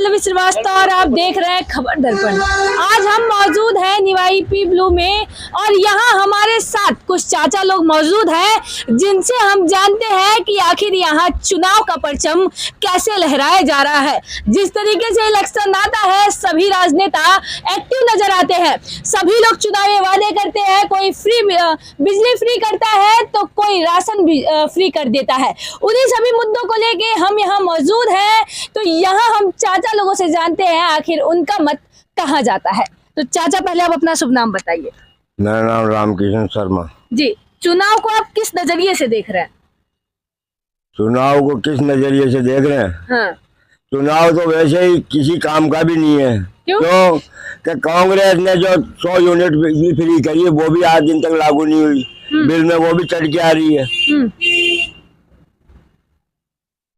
पल्लवी श्रीवास्तव और आप देख रहे हैं खबर दर्पण। आज हम मौजूद हैं निवाई ब्लू में और यहाँ हमारे साथ कुछ चाचा लोग मौजूद हैं जिनसे हम जानते हैं कि आखिर यहाँ चुनाव का परचम कैसे लहराया जा रहा है। जिस तरीके से इलेक्शन आता है सभी राजनेता एक्टिव नजर आते हैं, सभी लोग चुनावी वादे करते हैं, कोई फ्री बिजली फ्री करता है तो कोई राशन भी फ्री कर देता है। उन्हीं सभी मुद्दों को लेके हम यहाँ मौजूद हैं, तो यहाँ हम चाचा लोगों से जानते हैं आखिर उनका मत कहाँ जाता है। तो चाचा पहले आप अपना शुभ नाम बताइए। मेरा नाम रामकिशन शर्मा जी, चुनाव को आप किस नजरिए से देख रहे हैं? चुनाव को किस नजरिए से देख रहे हैं? हाँ। चुनाव तो वैसे ही किसी काम का भी नहीं है। क्यों कि कांग्रेस ने जो 100 यूनिट बिजली फ्री करी है वो भी आज दिन तक लागू नहीं हुई, बिल में वो भी चढ़ के आ रही है।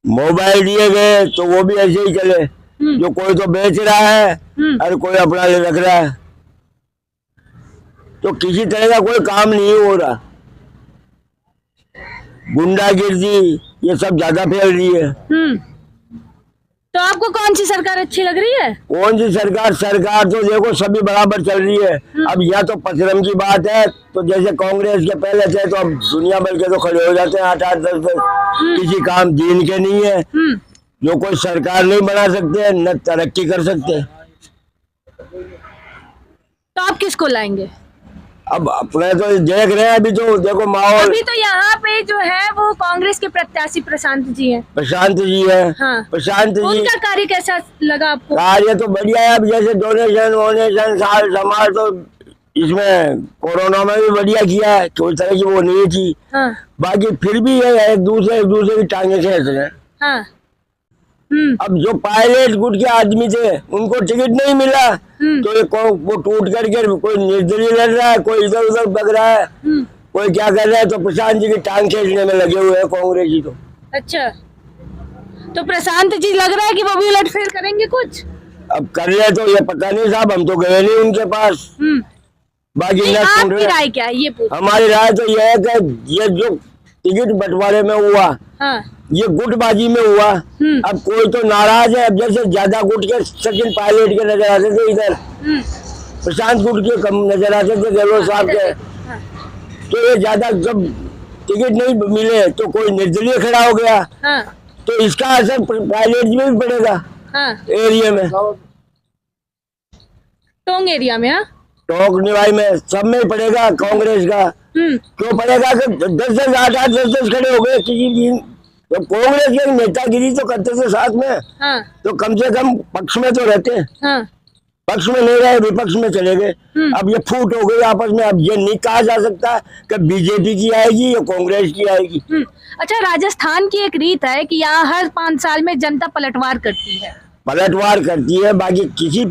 मोबाइल दिए गए तो वो भी ऐसे ही चले, जो कोई तो बेच रहा है और कोई अपना ले रख रहा है, तो किसी तरह का कोई काम नहीं हो रहा। गुंडागिर्दी ये सब ज्यादा फैल रही है। तो आपको कौन सी सरकार अच्छी लग रही है? कौन सी सरकार? सरकार तो देखो सभी बराबर चल रही है। अब यह तो पचरम की बात है, तो जैसे कांग्रेस के पहले थे तो अब दुनिया भर के तो खड़े हो जाते हैं 8-8, 10-10। किसी काम दीन के नहीं है, जो कोई सरकार नहीं बना सकते न तरक्की कर सकते। तो आप किसको लाएंगे? अब अपने तो देख रहे हैं, अभी तो देखो माहौल। अभी तो यहाँ पे जो है वो कांग्रेस के प्रत्याशी प्रशांत जी हैं। प्रशांत जी है। हाँ। प्रशांत जी, उनका कार्य कैसा लगा आपको? कार्य तो बढ़िया है। अब जैसे डोनेशन वोनेशन साल समाज तो इसमें कोरोना में भी बढ़िया किया है, कोई तरह की वो नहीं थी। हाँ। बाकी फिर भी ये एक दूसरे की टांगे खींच रहे हैं। हाँ। अब जो पायलट गुट के आदमी थे उनको टिकट नहीं मिला, तो ये वो टूट करके कोई निर्दलीय लड़ रहा है, कोई इधर उधर बग रहा है, कोई क्या कर रहा है, तो प्रशांत जी की टांग खींचने में लगे हुए हैं कांग्रेस जी। तो अच्छा, तो प्रशांत जी लग रहा है कि वो भी उलटफेर करेंगे कुछ? अब कर रहे तो ये पता नहीं साहब, हम तो गए नहीं उनके पास। बाकी आपकी राय क्या है ये पूछ? हमारी राय तो यह है कि ये जो टिकट बंटवारे में हुआ, हाँ। ये गुटबाजी में हुआ। अब कोई तो नाराज है। अब जैसे ज्यादा गुट के सचिन पायलट के नजर आते थे, इधर प्रशांत गुट के कम नजर आते थे गहलोत साहब के। हाँ। तो ये ज्यादा जब टिकट नहीं मिले तो कोई निर्दलीय खड़ा हो गया। हाँ। तो इसका असर पायलट में भी पड़ेगा। हाँ। एरिया में, टोंग एरिया में, टोंक निवाई में, सब में पड़ेगा कांग्रेस का। क्यों पड़ेगा कि 10-10, 8-8, 10-10 खड़े हो गए किसी दिन। तो कांग्रेस के नेतागिरी तो करते थे साथ में। हाँ। तो कम से कम पक्ष में तो रहते हैं। हाँ। पक्ष में नहीं रहे, विपक्ष में चले गए। अब ये फूट हो गई आपस में। अब ये नहीं कहा जा सकता कि बीजेपी की आएगी या कांग्रेस की आएगी। अच्छा, राजस्थान की एक रीत है कि यहाँ हर 5 साल में जनता पलटवार करती है। पलटवार करती है, बाकी किसी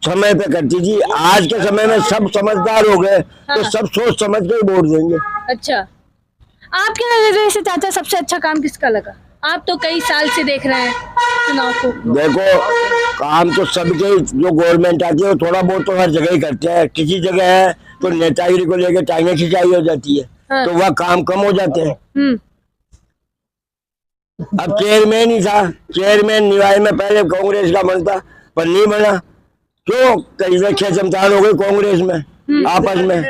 समय पे करती थी। आज के समय में सब समझदार हो गए। हाँ। तो सब सोच समझ के वोट देंगे। अच्छा, आपके नजरिए से चाचा सबसे अच्छा काम किसका लगा? आप तो कई साल से देख रहे हैं चुनाव को। देखो, काम तो सबके, जो गवर्नमेंट आती है थोड़ा बहुत तो हर जगह ही करते हैं। किसी जगह है तो नेतागिरी को लेकर टांगे खिंचाई हो जाती है। हाँ। तो वह काम कम हो जाते हैं। अब चेयरमैन ही था, चेयरमैन निवाई में पहले कांग्रेस का बनता पर नहीं बना। क्यों? कई खींचतान हो गई कांग्रेस में, आपस में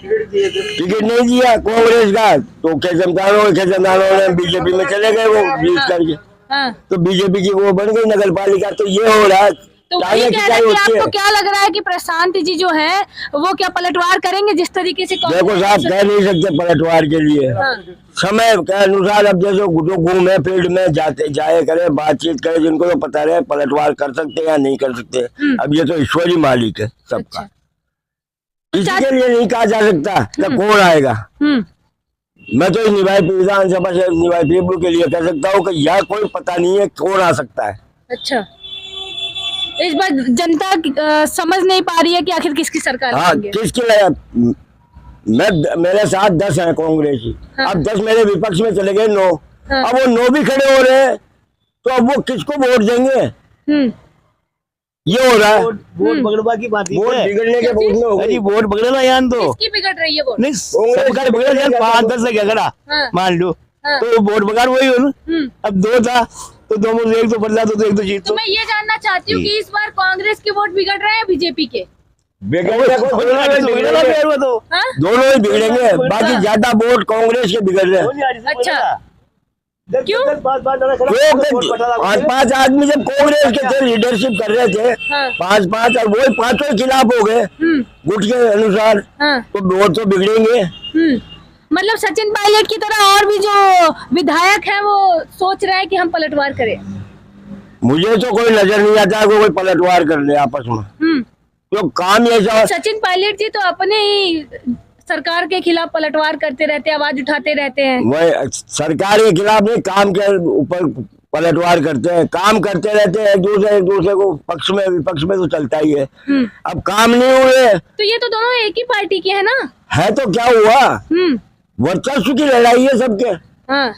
टिकट नहीं दिया कांग्रेस का, तो खींचतान हो गए। खींचतान ने बीजेपी में चले गए वो जीत करके। हाँ। तो बीजेपी की वो बन गई नगर पालिका। तो ये हो रहा है। तो आपको क्या लग रहा है कि प्रशांत जी जो है वो क्या पलटवार करेंगे जिस तरीके से? देखो साहब, कह नहीं सकते पलटवार के लिए। हाँ। समय के अनुसार अब जैसे जो घूमे फील्ड में जाए करे, बातचीत करे, जिनको तो पता रहे पलटवार कर सकते हैं या नहीं कर सकते। अब ये तो ईश्वरी मालिक है सबका। अच्छा। इसके लिए नहीं कहा जा सकता कि कौन आएगा। मैं तो निवाई विधानसभा से निवाई के लिए कह सकता हूँ कि यह कोई पता नहीं है कौन आ सकता है। अच्छा, इस बार जनता समझ नहीं पा रही है कि आखिर किसकी सरकार। हाँ, किसकी मेरे साथ 10 है कांग्रेसी। हाँ। अब 10 मेरे विपक्ष में चले गए 9। हाँ। अब वो 9 भी खड़े हो रहे हैं, तो अब वो किसको वोट देंगे? ये हो रहा है। वोट बगड़वा की बात वोट बिगड़ने के वोट में हो गई। वोट बगड़ना यहाँ तो किसकी बिगड़ रही है वोट? नहीं, सरकार बिगड़ 5-10 से क्या करा मान लो। तो वोट बगाड़ वही हो ना। अब 2 था तो दोनों से एक तो बदला तो एक तो जीत तो मैं ये जानना चाहती हूँ कि इस बार कांग्रेस के वोट बिगड़ रहे हैं बीजेपी के? बिगड़ने को दोनों ही बिगड़ेंगे, तो हाँ? दोनों ही बिगड़ेंगे, बाकी ज्यादा वोट कांग्रेस के बिगड़ रहे हैं। अच्छा, क्यों? पांच पांच आदमी जब कांग्रेस के थे, लीडरशिप कर रहे थे, हाँ। पांच पांच, और वही पांचों के खिलाफ हो गए गुट के अनुसार, हाँ। तो वोट तो बिगड़ेंगे। मतलब सचिन पायलट की तरह और भी जो विधायक हैं वो सोच रहे हैं कि हम पलटवार करें। मुझे तो कोई नजर नहीं आता है कोई पलटवार कर ले आपस में, तो काम ऐसा। सचिन पायलट जी तो अपने ही सरकार के खिलाफ पलटवार करते रहते हैं, आवाज उठाते रहते हैं। वही सरकार के खिलाफ नहीं, काम के ऊपर पलटवार करते हैं, काम करते रहते हैं, एक दूसरे को पक्ष में विपक्ष में तो चलता ही है। अब काम नहीं हुए तो ये तो दोनों एक ही पार्टी के हैं ना? है तो क्या हुआ, वर्चस्व की लड़ाई है सबके। हाँ।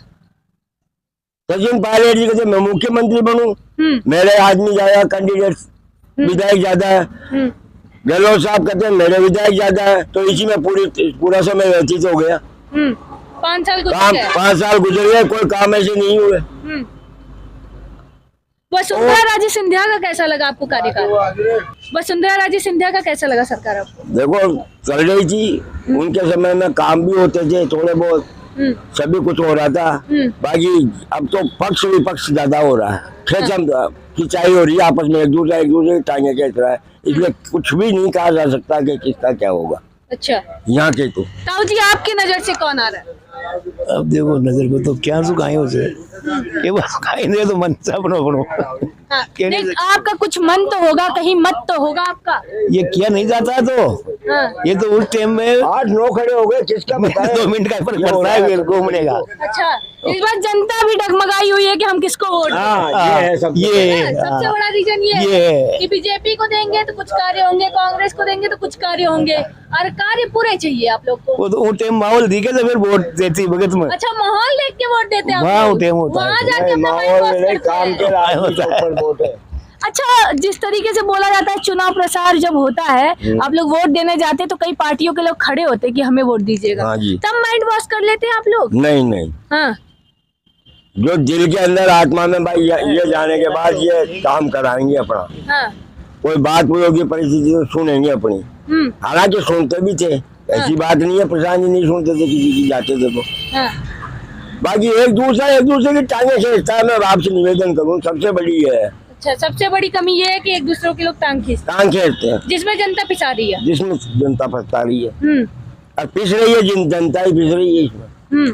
सचिन पायलट जी कहते मैं मुख्यमंत्री बनूं, मेरे आदमी ज्यादा कैंडिडेट, विधायक ज्यादा है। गहलोत साहब कहते हैं मेरे विधायक ज्यादा है, तो इसी में पूरा समय व्यतीत हो गया। 5 साल काम 5 साल गुजर गए, कोई काम ऐसे नहीं हुए। वसुंधरा राजे सिंधिया का कैसा लगा आपको कार्यकाल? वसुंधरा राजे सिंधिया का कैसा लगा सरकार आपको? देखो चल रही थी, उनके समय में काम भी होते थे थोड़े बहुत, सभी कुछ हो रहा था। बाकी अब तो पक्ष विपक्ष ज्यादा हो रहा है, खिंचाई हो रही है आपस में, एक दूसरे की टांगे खींच रहा है, इसलिए कुछ भी नहीं कहा जा सकता कि किसका क्या होगा। अच्छा, यहाँ के तो ताऊ जी आपकी नजर से कौन आ रहा है? अब देखो नजर में तो क्या सुखाए उसे, ये बस खाई दे तो मन से अपनो अपनो। हाँ, नहीं, आपका कुछ मन तो होगा, कहीं मत तो होगा आपका। ये किया नहीं जाता तो ये तो उस टाइम में 8-9 खड़े हो गए, किसका 2 मिनट का फर्क पड़ता है फिर घूमने का। अच्छा, इस बार जनता भी डगमगाई हुई है कि हम किसको वोट दें। ये है सबसे बड़ा रीजन ये है कि बीजेपी को देंगे तो कुछ कार्य होंगे, कांग्रेस को देंगे तो कुछ कार्य होंगे, और कार्य पूरे चाहिए आप लोग को। वो तो उस टाइम माहौल दिखे तो फिर वोट देती भगत में। अच्छा, माहौल देख के वोट देते हैं वहाँ टाइम होता है, वहाँ जाके अपना mind wash करते हैं। काम के ऊपर वोट है। अच्छा, जिस तरीके से बोला जाता है चुनाव प्रचार जब होता है, आप लोग वोट देने जाते हैं तो कई पार्टियों के लोग खड़े होते हैं कि हमें वोट दीजिएगा, हाँ जी। तब माइंड वॉश कर लेते हैं आप लोग? नहीं, हाँ। जो दिल के अंदर आत्मा में भाई ये जाने के बाद ये काम कराएंगे अपना। हाँ। कोई बात हुई होगी परिस्थिति तो सुनेंगे अपनी, हालांकि सुनते भी थे, ऐसी बात नहीं है प्रशांत जी नहीं सुनते थे किसी की, जाते थे तो। हाँ। बाकी एक दूसरे की टांगे खींचता है, मैं आपसे निवेदन करूँ, सबसे बड़ी है। अच्छा, सबसे बड़ी कमी ये है कि एक दूसरे के लोग टांग खींचते टांग खींचते हैं, जिसमें जनता पिसा रही है। जिसमें जनता फंसा रही है, और पिस रही है, जनता ही पिस रही है इसमें।